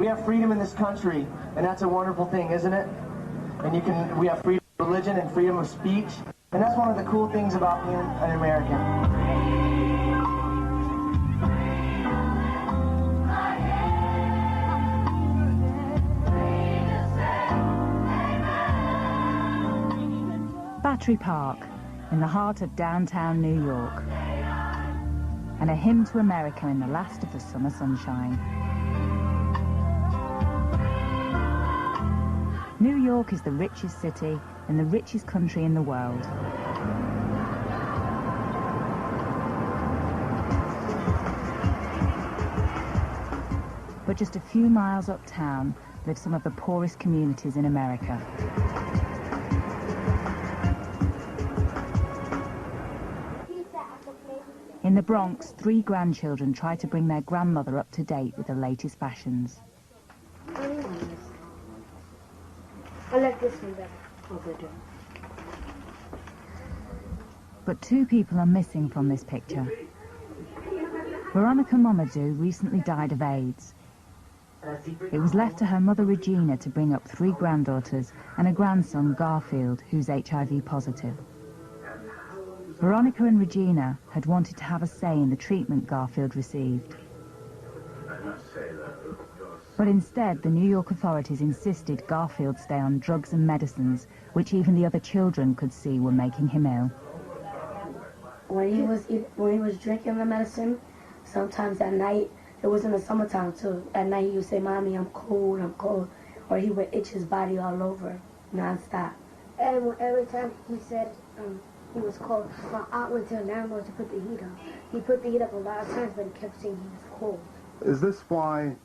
We have freedom in this country, and that's a wonderful thing, isn't it? And we have freedom of religion and freedom of speech, and that's one of the cool things about being an American. Battery Park, in the heart of downtown New York, and a hymn to America in the last of the summer sunshine. New York is the richest city in the richest country in the world. But just a few miles uptown live some of the poorest communities in America. In the Bronx, 3 grandchildren try to bring their grandmother up to date with the latest fashions. I like this one better. But 2 people are missing from this picture. Veronica Mamadou recently died of AIDS. It was left to her mother Regina to bring up 3 granddaughters and a grandson, Garfield, who's HIV positive. Veronica and Regina had wanted to have a say in the treatment Garfield received. But instead, the New York authorities insisted Garfield stay on drugs and medicines, which even the other children could see were making him ill. When he was drinking the medicine, sometimes at night, it was in the summertime too, at night he would say, "Mommy, I'm cold," or he would itch his body all over, non-stop. And every time he said, he was cold, my aunt went to the landlord to put the heat on. He put the heat up a lot of times, but he kept saying he was cold. Is this why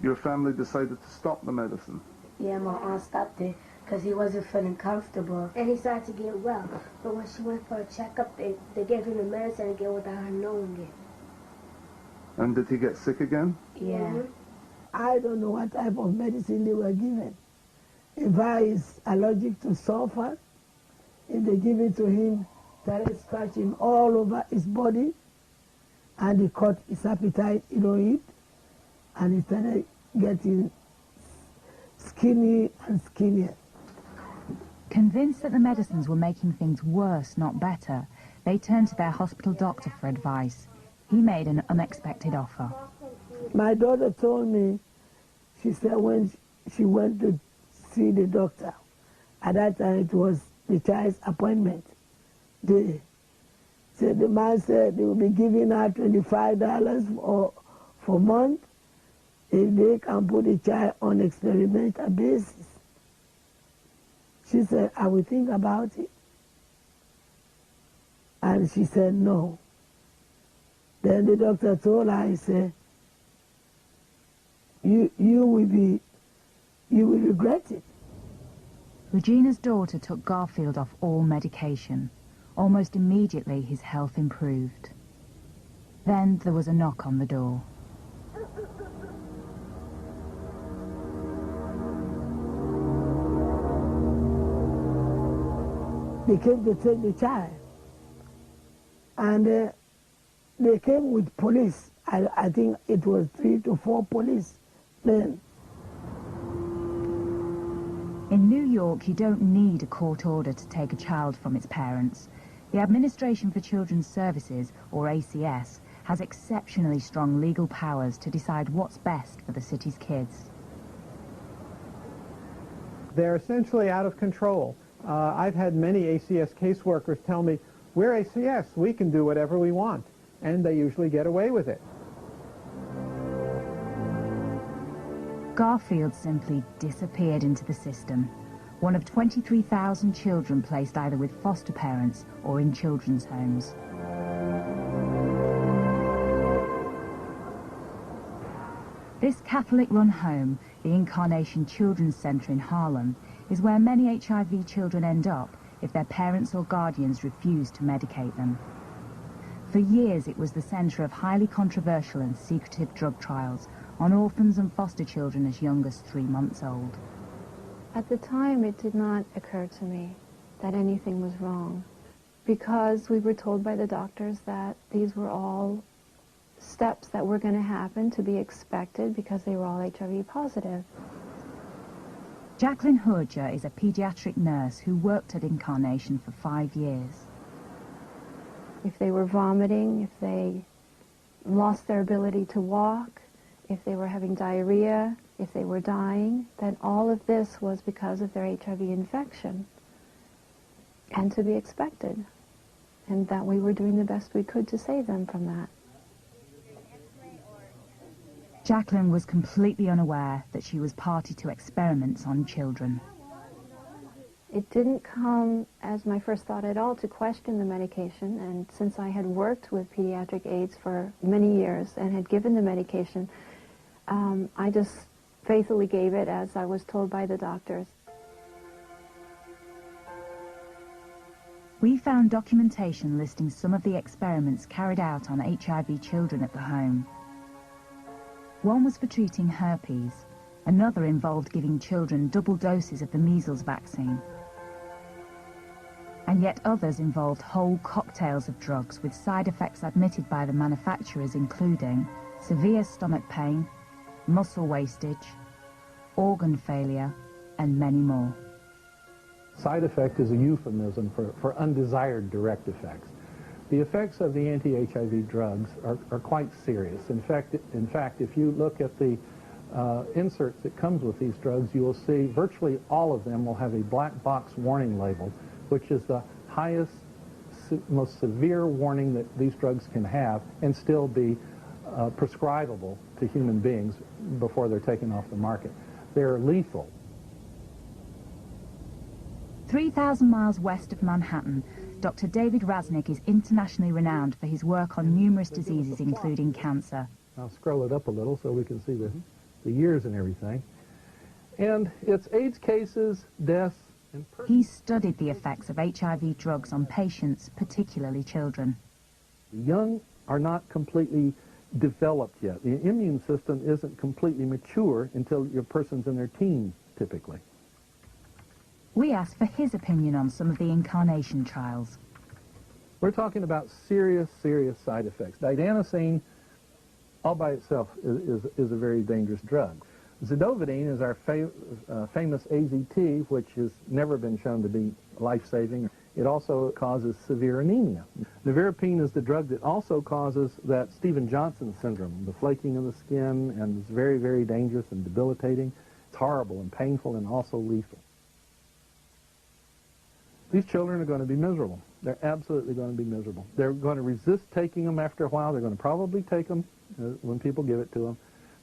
your family decided to stop the medicine? Yeah, my aunt stopped it because he wasn't feeling comfortable. And he started to get well. But when she went for a checkup, they gave him the medicine again without her knowing it. And did he get sick again? Yeah. Mm-hmm. I don't know what type of medicine they were given. If I is allergic to sulfur, if they give it to him, started scratching all over his body, and he caught his appetite, he don't eat, and he started getting skinny and skinnier. Convinced that the medicines were making things worse, not better, they turned to their hospital doctor for advice. He made an unexpected offer. My daughter told me, she said when she went to see the doctor, at that time it was the child's appointment day. So the man said they will be giving her $25 for a month if they can put the child on experimental basis. She said, I will think about it. And she said no. Then the doctor told her, he said, you will regret it. Regina's daughter took Garfield off all medication. Almost immediately, his health improved. Then there was a knock on the door. They came to take the child. And they came with police. I think it was 3 to 4 police men. In New York, you don't need a court order to take a child from its parents. The Administration for Children's Services, or ACS, has exceptionally strong legal powers to decide what's best for the city's kids. They're essentially out of control. I've had many ACS caseworkers tell me, we're ACS, we can do whatever we want, and they usually get away with it. Garfield simply disappeared into the system, one of 23,000 children placed either with foster parents or in children's homes. This Catholic-run home, the Incarnation Children's Centre in Harlem, is where many HIV children end up if their parents or guardians refuse to medicate them. For years, it was the centre of highly controversial and secretive drug trials on orphans and foster children as young as 3 months old. At the time, it did not occur to me that anything was wrong, because we were told by the doctors that these were all steps that were going to happen to be expected because they were all HIV positive. Jacqueline Hurger is a pediatric nurse who worked at Incarnation for 5 years. If they were vomiting, if they lost their ability to walk, if they were having diarrhea, if they were dying, then all of this was because of their HIV infection, and to be expected, and that we were doing the best we could to save them from that. Jacqueline was completely unaware that she was party to experiments on children. It didn't come as my first thought at all to question the medication, and since I had worked with pediatric AIDS for many years and had given the medication, I just faithfully gave it as I was told by the doctors. We found documentation listing some of the experiments carried out on HIV children at the home. One was for treating herpes, another involved giving children double doses of the measles vaccine. And yet others involved whole cocktails of drugs with side effects admitted by the manufacturers, including severe stomach pain, muscle wastage, organ failure, and many more. Side effect is a euphemism for undesired direct effects. The effects of the anti-HIV drugs are quite serious. In fact, if you look at the inserts that comes with these drugs, you will see virtually all of them will have a black box warning label, which is the highest, most severe warning that these drugs can have and still be prescribable to human beings before they're taken off the market. They're lethal. 3,000 miles west of Manhattan, Dr. David Raznick is internationally renowned for his work on numerous diseases, including cancer. I'll scroll it up a little so we can see the years and everything. And it's AIDS cases, deaths, and... He studied the effects of HIV drugs on patients, particularly children. The young are not completely developed yet. The immune system isn't completely mature until your person's in their teens, typically. We asked for his opinion on some of the Incarnation trials. We're talking about serious, serious side effects. Didanosine, all by itself, is a very dangerous drug. Zidovudine is our famous AZT, which has never been shown to be life-saving. It also causes severe anemia. Nevirapine is the drug that also causes that Stevens-Johnson syndrome, the flaking of the skin, and it's very, very dangerous and debilitating. It's horrible and painful and also lethal. These children are going to be miserable. They're absolutely going to be miserable. They're going to resist taking them after a while. They're going to probably take them when people give it to them.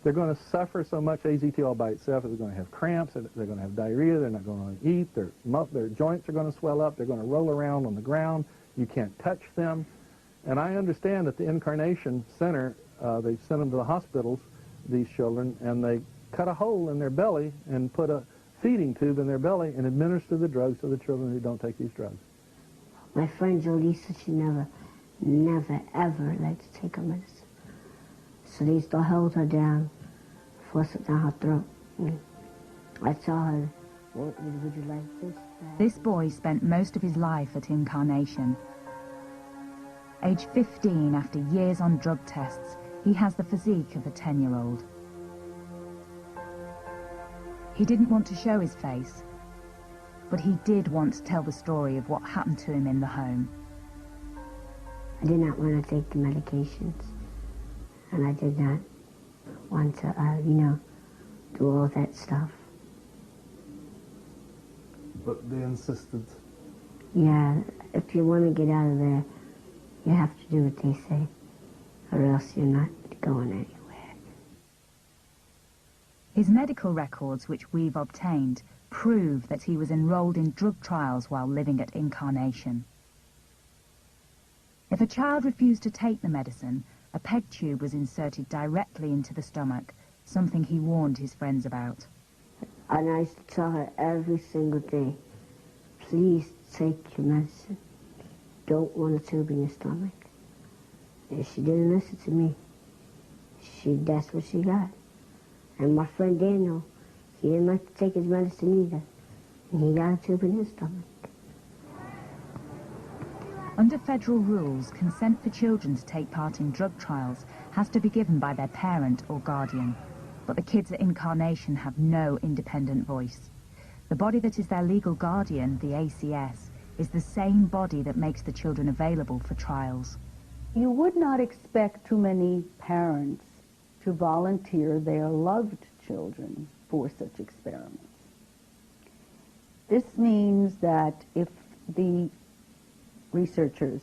They're going to suffer so much AZT all by itself. They're going to have cramps. They're going to have diarrhea. They're not going to eat. Their joints are going to swell up. They're going to roll around on the ground. You can't touch them. And I understand that the Incarnation Center, they sent them to the hospitals, these children, and they cut a hole in their belly and put a feeding tube in their belly and administer the drugs to the children who don't take these drugs. My friend Jolisa, she never, ever liked to take her medicine. So they used to hold her down, force it down her throat. I tell her, would you like this? This boy spent most of his life at Incarnation. Age 15, after years on drug tests, he has the physique of a 10-year-old. He didn't want to show his face, but he did want to tell the story of what happened to him in the home. I did not want to take the medications, and I did not want to, do all that stuff. But they insisted. Yeah, if you want to get out of there, you have to do what they say, or else you're not going anywhere. His medical records, which we've obtained, prove that he was enrolled in drug trials while living at Incarnation. If a child refused to take the medicine, a peg tube was inserted directly into the stomach, something he warned his friends about. And I used to tell her every single day, please take your medicine. Don't want a tube in your stomach. And she didn't listen to me. That's what she got. And my friend Daniel, he didn't like to take his medicine either. And he got a tube in his stomach. Under federal rules, consent for children to take part in drug trials has to be given by their parent or guardian. But the kids at Incarnation have no independent voice. The body that is their legal guardian, the ACS, is the same body that makes the children available for trials. You would not expect too many parents to volunteer their loved children for such experiments. This means that if the researchers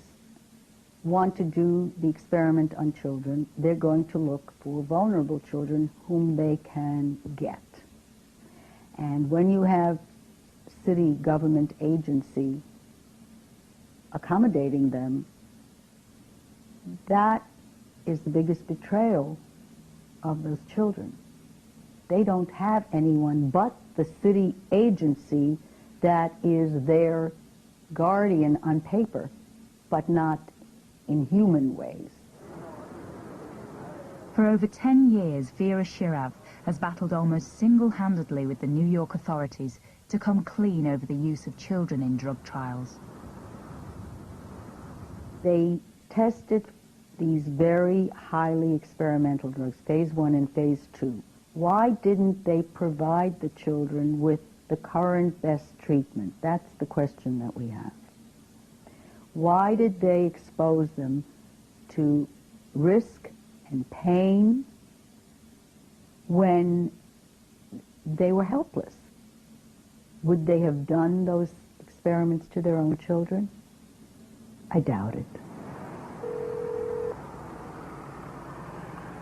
want to do the experiment on children, they're going to look for vulnerable children whom they can get. And when you have city government agency accommodating them, that is the biggest betrayal of those children. They don't have anyone but the city agency that is their guardian on paper, but not in human ways. For over 10 years, Vera Shirav has battled almost single-handedly with the New York authorities to come clean over the use of children in drug trials. They tested these very highly experimental drugs, phase 1 and phase 2. Why didn't they provide the children with the current best treatment? That's the question that we have. Why did they expose them to risk and pain when they were helpless? Would they have done those experiments to their own children? I doubt it.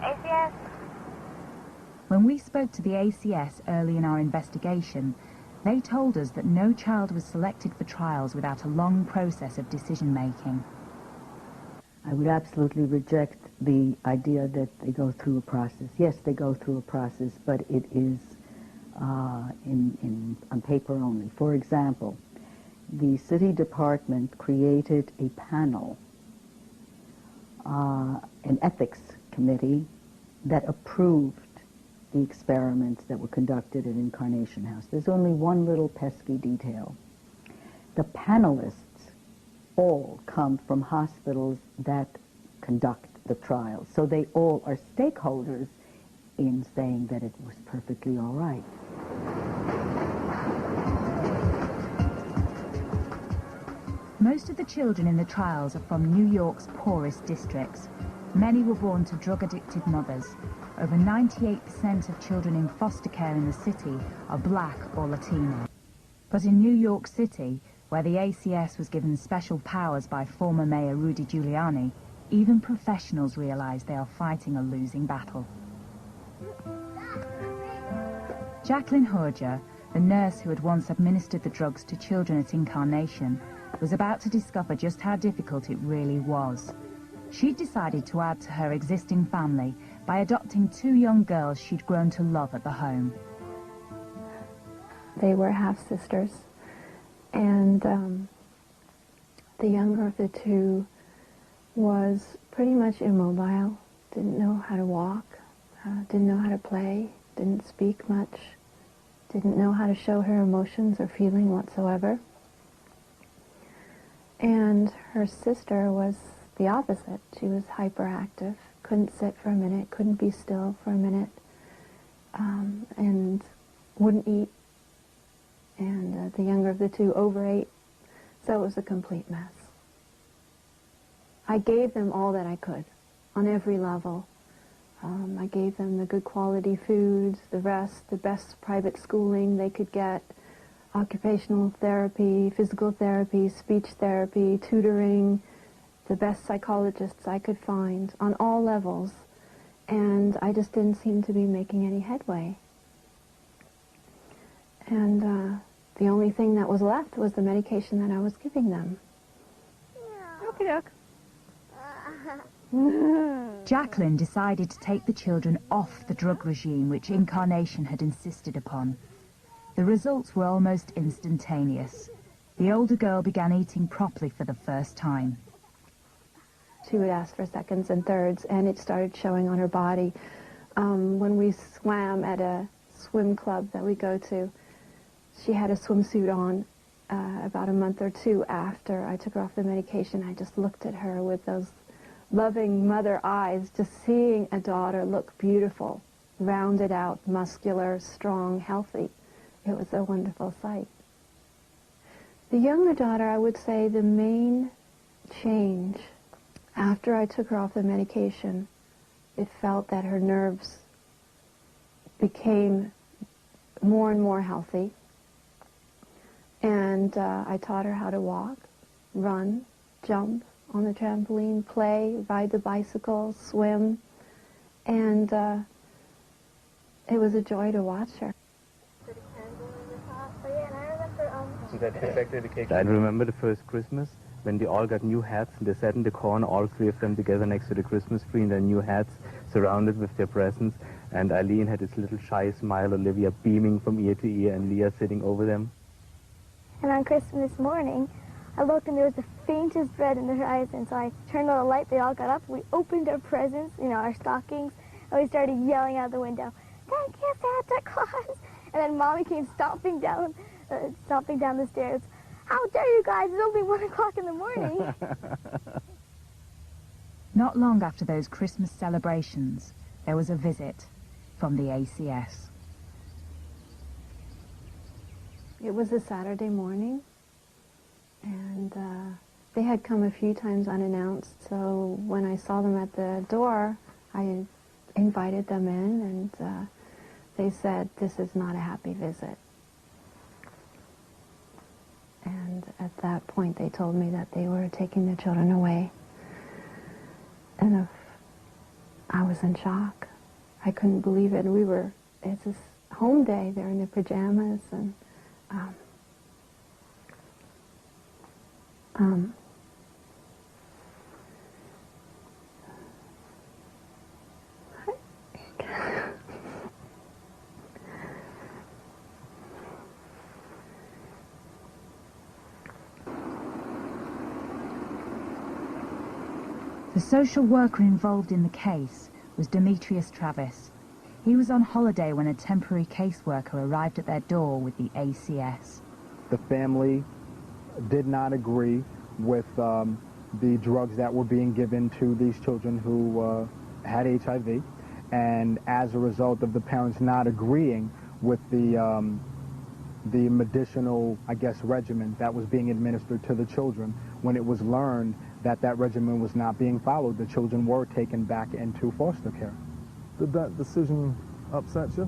ACS. When we spoke to the ACS early in our investigation, they told us that no child was selected for trials without a long process of decision-making. I would absolutely reject the idea that they go through a process. Yes, they go through a process, but it is on paper only. For example, the city department created a panel, an ethics committee that approved the experiments that were conducted at Incarnation House. There's only one little pesky detail. The panelists all come from hospitals that conduct the trials, so they all are stakeholders in saying that it was perfectly all right. Most of the children in the trials are from New York's poorest districts. Many were born to drug-addicted mothers. Over 98% of children in foster care in the city are black or Latino. But in New York City, where the ACS was given special powers by former Mayor Rudy Giuliani, even professionals realize they are fighting a losing battle. Jacqueline Horger, the nurse who had once administered the drugs to children at Incarnation, was about to discover just how difficult it really was. She'd decided to add to her existing family by adopting 2 young girls she'd grown to love at the home. They were half-sisters, and the younger of the 2 was pretty much immobile, didn't know how to walk, didn't know how to play, didn't speak much, didn't know how to show her emotions or feeling whatsoever. And her sister was the opposite. She was hyperactive, couldn't sit for a minute, couldn't be still for a minute, and wouldn't eat. And the younger of the 2 overate, so it was a complete mess. I gave them all that I could, on every level. I gave them the good quality foods, the rest, the best private schooling they could get, occupational therapy, physical therapy, speech therapy, tutoring, the best psychologists I could find on all levels, and I just didn't seem to be making any headway. And the only thing that was left was the medication that I was giving them. Okie doke. Jacqueline decided to take the children off the drug regime which Incarnation had insisted upon. The results were almost instantaneous. The older girl began eating properly for the first time. She would ask for seconds and thirds, and it started showing on her body. When we swam at a swim club that we go to, she had a swimsuit on, about a month or two after I took her off the medication, I just looked at her with those loving mother eyes, just seeing a daughter look beautiful, rounded out, muscular, strong, healthy. It was a wonderful sight. The younger daughter, I would say the main change after I took her off the medication, it felt that her nerves became more and more healthy. And I taught her how to walk, run, jump on the trampoline, play, ride the bicycle, swim. And it was a joy to watch her. I remember the first Christmas when they all got new hats and they sat in the corner, all three of them together next to the Christmas tree in their new hats, surrounded with their presents. And Eileen had this little shy smile, Olivia beaming from ear to ear, and Leah sitting over them. And on Christmas morning, I looked and there was the faintest red in the horizon, so I turned on the light, they all got up, we opened our presents, you know, our stockings, and we started yelling out the window, "Thank you, Santa Claus!" And then Mommy came stomping down the stairs. "How dare you guys, it's only 1 o'clock in the morning." Not long after those Christmas celebrations, there was a visit from the ACS. It was a Saturday morning, and they had come a few times unannounced, so when I saw them at the door, I invited them in, and they said, "This is not a happy visit." And at that point, they told me that they were taking the children away. And I was in shock. I couldn't believe it. It's this home day, they're in their pajamas, and the social worker involved in the case was Demetrius Travis. He was on holiday when a temporary caseworker arrived at their door with the ACS. The family did not agree with the drugs that were being given to these children who had HIV, and as a result of the parents not agreeing with the medicinal, I guess, regimen that was being administered to the children, when it was learned that that regimen was not being followed, the children were taken back into foster care. Did that decision upset you?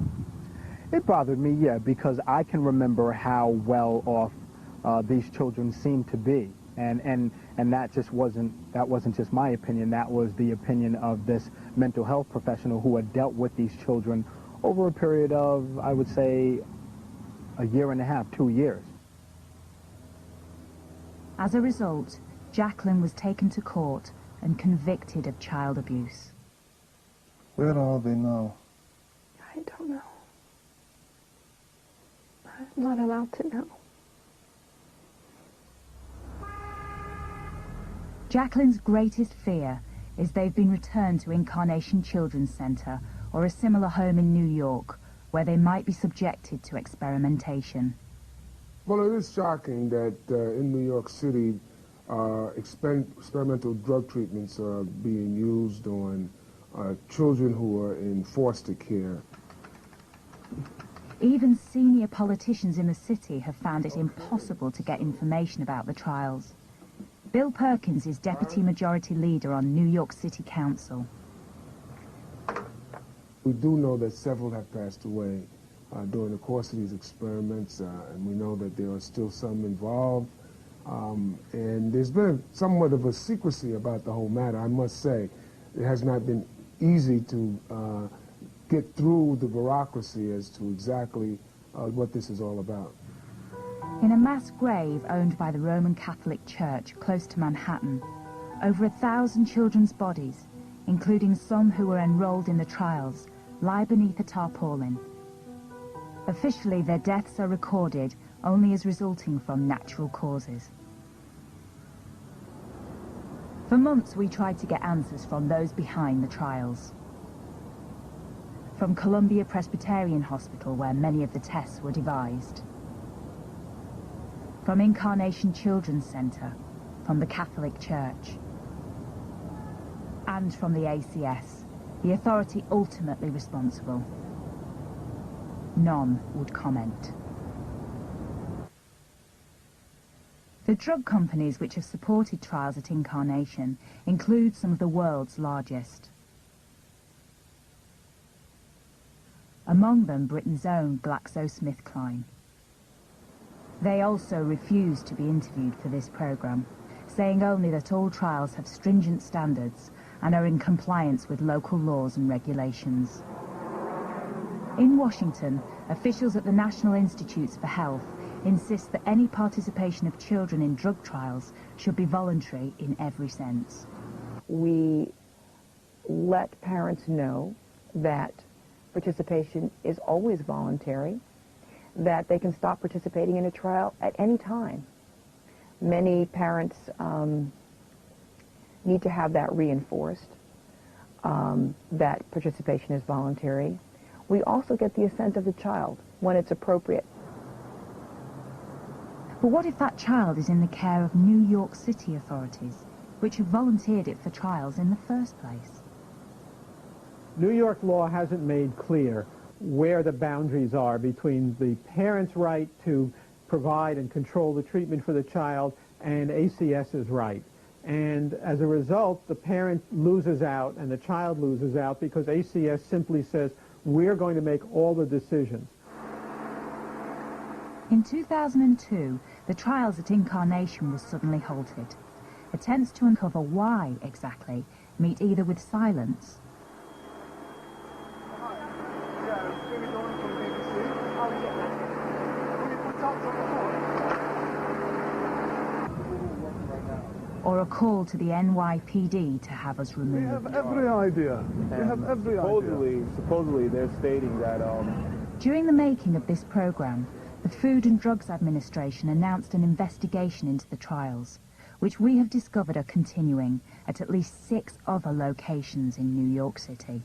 It bothered me, yeah, because I can remember how well off these children seemed to be, and that wasn't just my opinion. That was the opinion of this mental health professional who had dealt with these children over a period of, I would say, a year and a half, 2 years. As a result, Jacqueline was taken to court and convicted of child abuse. Where do all they know? I don't know. I'm not allowed to know. Jacqueline's greatest fear is they've been returned to Incarnation Children's Center or a similar home in New York, where they might be subjected to experimentation. Well, it is shocking that in New York City, experimental drug treatments are being used on children who are in foster care. Even senior politicians in the city have found it impossible to get information about the trials. Bill Perkins is Deputy Majority Leader on New York City Council. We do know that several have passed away during the course of these experiments, and we know that there are still some involved. And there's been somewhat of a secrecy about the whole matter, I must say. It has not been easy to get through the bureaucracy as to exactly what this is all about. In a mass grave owned by the Roman Catholic Church close to Manhattan, over 1,000 children's bodies, including some who were enrolled in the trials, lie beneath a tarpaulin. Officially, their deaths are recorded only as resulting from natural causes. For months, we tried to get answers from those behind the trials. From Columbia Presbyterian Hospital, where many of the tests were devised. from Incarnation Children's Centre, from the Catholic Church, and from the ACS, the authority ultimately responsible. None would comment. The drug companies which have supported trials at Incarnation include some of the world's largest. Among them, Britain's own GlaxoSmithKline. They also refused to be interviewed for this programme, saying only that all trials have stringent standards and are in compliance with local laws and regulations. In Washington, officials at the National Institutes for Health insist that any participation of children in drug trials should be voluntary in every sense. We let parents know that participation is always voluntary, that they can stop participating in a trial at any time. Many parents need to have that reinforced, that participation is voluntary. We also get the assent of the child when it's appropriate. But what if that child is in the care of New York City authorities, which have volunteered it for trials in the first place? New York law hasn't made clear where the boundaries are between the parent's right to provide and control the treatment for the child and ACS's right. And as a result, the parent loses out and the child loses out because ACS simply says, we're going to make all the decisions. In 2002, the trials at Incarnation were suddenly halted. Attempts to uncover why exactly meet either with silence or a call to the NYPD to have us removed. We have every idea. We have every idea. Supposedly, they're stating that... During the making of this program, the Food and Drugs Administration announced an investigation into the trials, which we have discovered are continuing at least 6 other locations in New York City.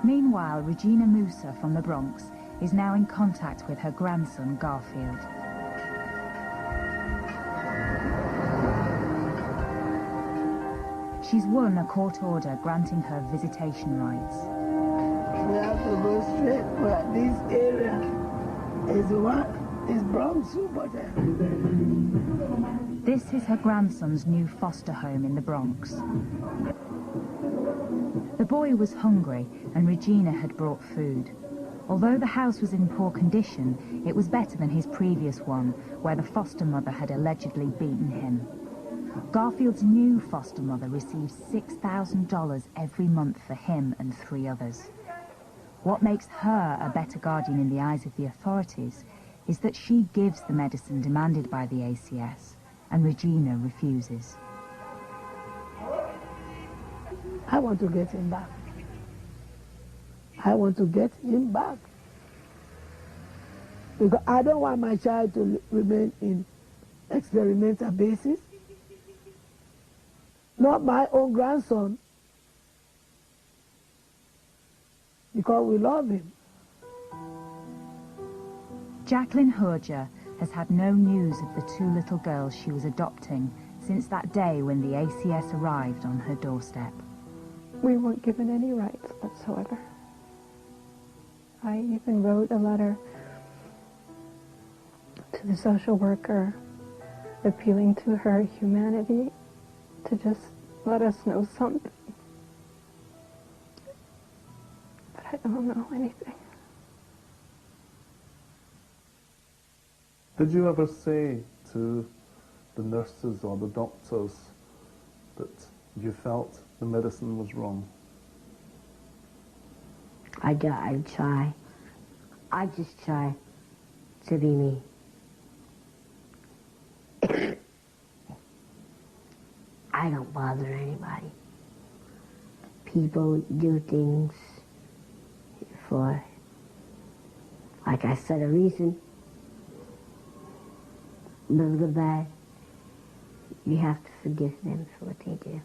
Meanwhile, Regina Musa from the Bronx is now in contact with her grandson, Garfield. She's won a court order granting her visitation rights. We have to go straight, but this area is Bronx, but... This is her grandson's new foster home in the Bronx. The boy was hungry and Regina had brought food. Although the house was in poor condition, it was better than his previous one, where the foster mother had allegedly beaten him. Garfield's new foster mother receives $6,000 every month for him and 3 others. What makes her a better guardian in the eyes of the authorities is that she gives the medicine demanded by the ACS, and Regina refuses. I want to get him back. I want to get him back. Because I don't want my child to remain in experimental basis. Not my own grandson. Because we love him. Jacqueline Horger has had no news of the 2 little girls she was adopting since that day when the ACS arrived on her doorstep. We weren't given any rights whatsoever. I even wrote a letter to the social worker appealing to her humanity to just let us know something. But I don't know anything. Did you ever say to the nurses or the doctors that you felt the medicine was wrong? I try. I just try to be me. I don't bother anybody. People do things for, like I said, a reason. But the bad, you have to forgive them for what they do.